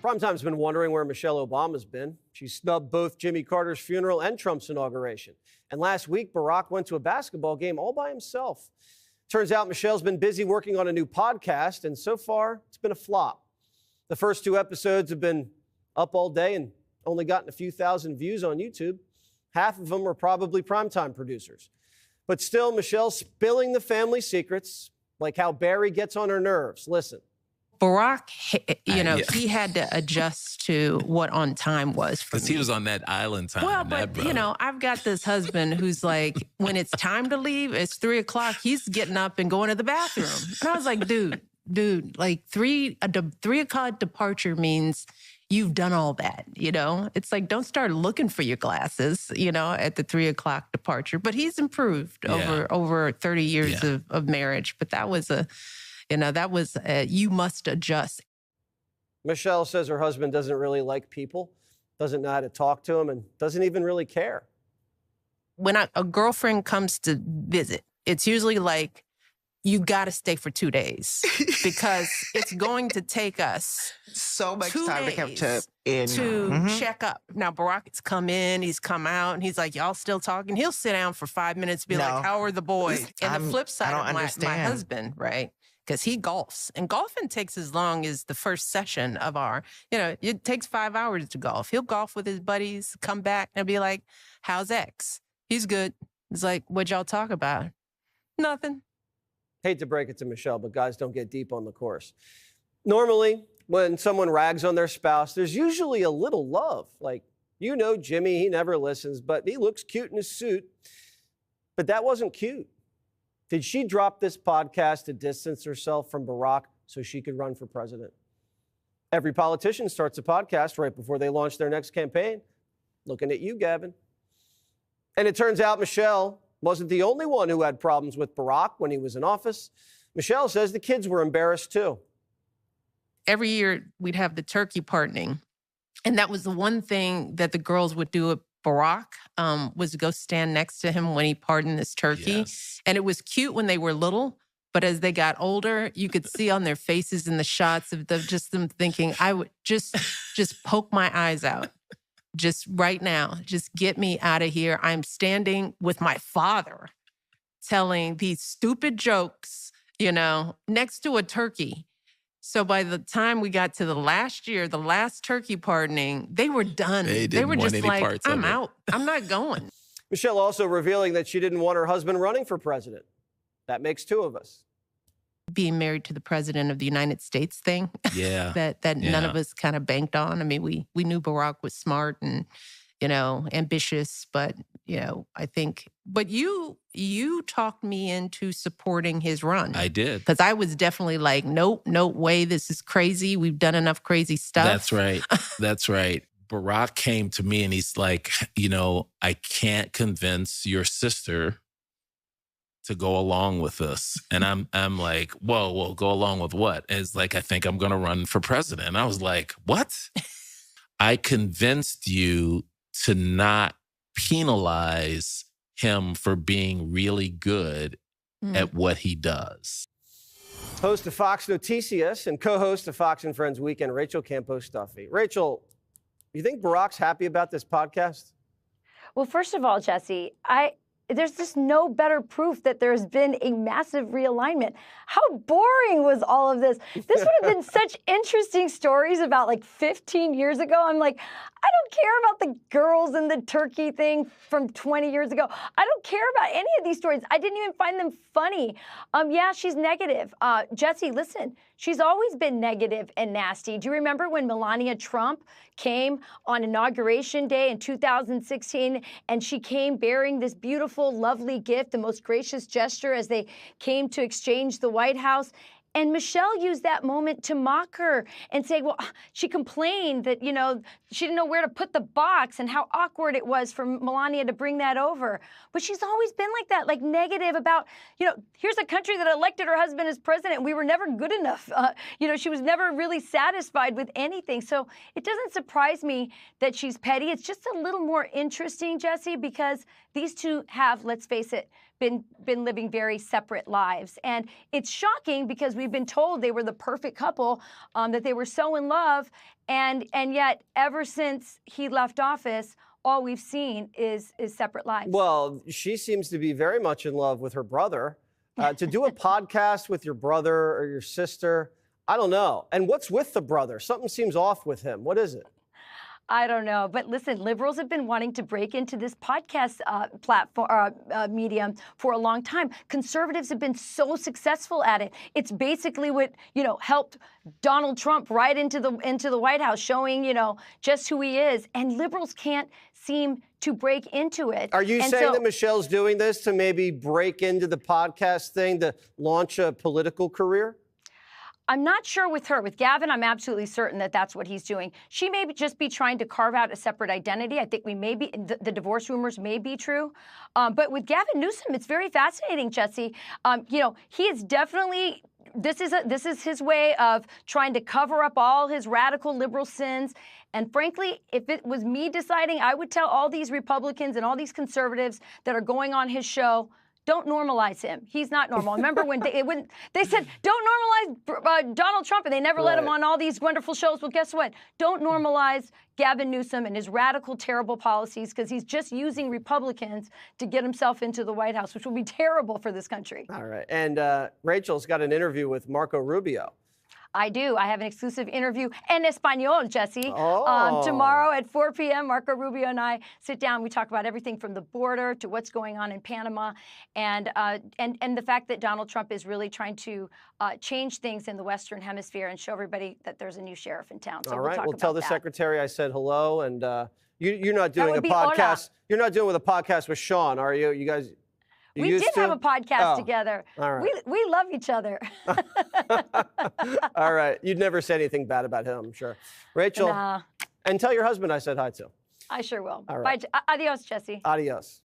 Primetime's been wondering where Michelle Obama's been. She snubbed both Jimmy Carter's funeral and Trump's inauguration. And last week, Barack went to a basketball game all by himself. Turns out Michelle's been busy working on a new podcast, and so far, it's been a flop. The first 2 episodes have been up all day and only gotten a few thousand views on YouTube. Half of them were probably Primetime producers. But still, Michelle's spilling the family secrets, like how Barry gets on her nerves. Listen. Barack, he had to adjust to what on time was for me. Because he was on that island time. Well, but, I've got this husband who's like, when it's time to leave, it's 3 o'clock, he's getting up and going to the bathroom. And I was like, dude, like 3 o'clock departure means you've done all that, It's like, don't start looking for your glasses, at the 3 o'clock departure. But he's improved over 30 years of marriage. But that was you must adjust. Michelle says her husband doesn't really like people, doesn't know how to talk to him, and doesn't even really care. When a girlfriend comes to visit, it's usually like, you got to stay for 2 days because it's going to take us so much time to come check up. Now, Barack's come in, he's come out, and he's like, y'all still talking? He'll sit down for 5 minutes, be like, how are the boys? And the flip side of my husband, right? Because he golfs. And golfing takes as long as the first session of it takes 5 hours to golf. He'll golf with his buddies, come back, and be like, how's X? He's good. It's like, what'd y'all talk about? Nothing. Hate to break it to Michelle, but guys don't get deep on the course. Normally, when someone rags on their spouse, there's usually a little love. Like, Jimmy, he never listens, but he looks cute in his suit. But that wasn't cute. Did she drop this podcast to distance herself from Barack so she could run for president? Every politician starts a podcast right before they launch their next campaign. Looking at you, Gavin. And it turns out Michelle wasn't the only one who had problems with Barack when he was in office. Michelle says the kids were embarrassed too. Every year we'd have the turkey pardoning. And that was the one thing that the girls would do at Barack, was to go stand next to him when he pardoned this turkey. Yes. And it was cute when they were little, but as they got older, you could see on their faces in the shots of them thinking, I would just poke my eyes out. Just right now, just get me out of here. I'm standing with my father telling these stupid jokes, next to a turkey. So by the time we got to the last turkey pardoning, they were done. They were just like, I'm out. I'm not going. Michelle also revealing that she didn't want her husband running for president. That makes 2 of us. Being married to the president of the United States thing. Yeah. that none of us kind of banked on. I mean, we knew Barack was smart and, ambitious, but, I think, but you talked me into supporting his run. I did. Because I was definitely like, nope, no way, this is crazy. We've done enough crazy stuff. That's right. That's right. Barack came to me and he's like, I can't convince your sister to go along with this. And I'm like, whoa, go along with what? And it's like, I think I'm going to run for president. And I was like, what? I convinced you to not penalize him for being really good at what he does. Host of Fox Noticias and co-host of Fox and Friends Weekend, Rachel Campos-Duffy. Rachel, you think Barack's happy about this podcast? Well, first of all, Jesse, there's just no better proof that there's been a massive realignment. How boring was all of this? This would have been such interesting stories about like 15 years ago. I'm like, I don't care about the girls and the turkey thing from 20 years ago. I don't care about any of these stories. I didn't even find them funny. Yeah, she's negative. Jesse, listen, she's always been negative and nasty. Do you remember when Melania Trump came on Inauguration Day in 2016 and she came bearing this beautiful, lovely gift, the most gracious gesture as they came to exchange the White House? And Michelle used that moment to mock her and say, well, she complained that, she didn't know where to put the box and how awkward it was for Melania to bring that over. But she's always been like that, like negative about, here's a country that elected her husband as president. We were never good enough. She was never really satisfied with anything. So it doesn't surprise me that she's petty. It's just a little more interesting, Jesse, because these two have, let's face it, been living very separate lives. And it's shocking because we've been told they were the perfect couple, that they were so in love. And yet, ever since he left office, all we've seen is separate lives. Well, she seems to be very much in love with her brother. To do a podcast with your brother or your sister, I don't know. And what's with the brother? Something seems off with him. What is it? I don't know. But listen, liberals have been wanting to break into this podcast platform medium for a long time. Conservatives have been so successful at it. It's basically what, helped Donald Trump right into the White House, showing, just who he is. And liberals can't seem to break into it. Are you saying that Michelle's doing this to maybe break into the podcast thing to launch a political career? I'm not sure with her. With Gavin, I'm absolutely certain that that's what he's doing. She may just be trying to carve out a separate identity. I think the divorce rumors may be true. But with Gavin Newsom, it's very fascinating, Jesse. He is definitely, this is his way of trying to cover up all his radical liberal sins. And frankly, if it was me deciding, I would tell all these Republicans and all these conservatives that are going on his show, don't normalize him. He's not normal. Remember when they said, don't normalize Donald Trump, and they never let him on all these wonderful shows? Well, guess what? Don't normalize Gavin Newsom and his radical, terrible policies, because he's just using Republicans to get himself into the White House, which will be terrible for this country. All right. And Rachel's got an interview with Marco Rubio. I do. I have an exclusive interview en español, Jesse. Oh. Tomorrow at 4 p.m., Marco Rubio and I sit down. We talk about everything from the border to what's going on in Panama, and the fact that Donald Trump is really trying to change things in the Western Hemisphere and show everybody that there's a new sheriff in town. So all right. we'll tell the that. secretary I said hello, and you're not doing a podcast. Hola. You're not doing a podcast with Sean, are you? You guys. We did have a podcast together. All right. We love each other. All right. You'd never say anything bad about him, I'm sure. Rachel, Nah. and tell your husband I said hi to. I sure will. All right. Bye. Adios, Jesse. Adios.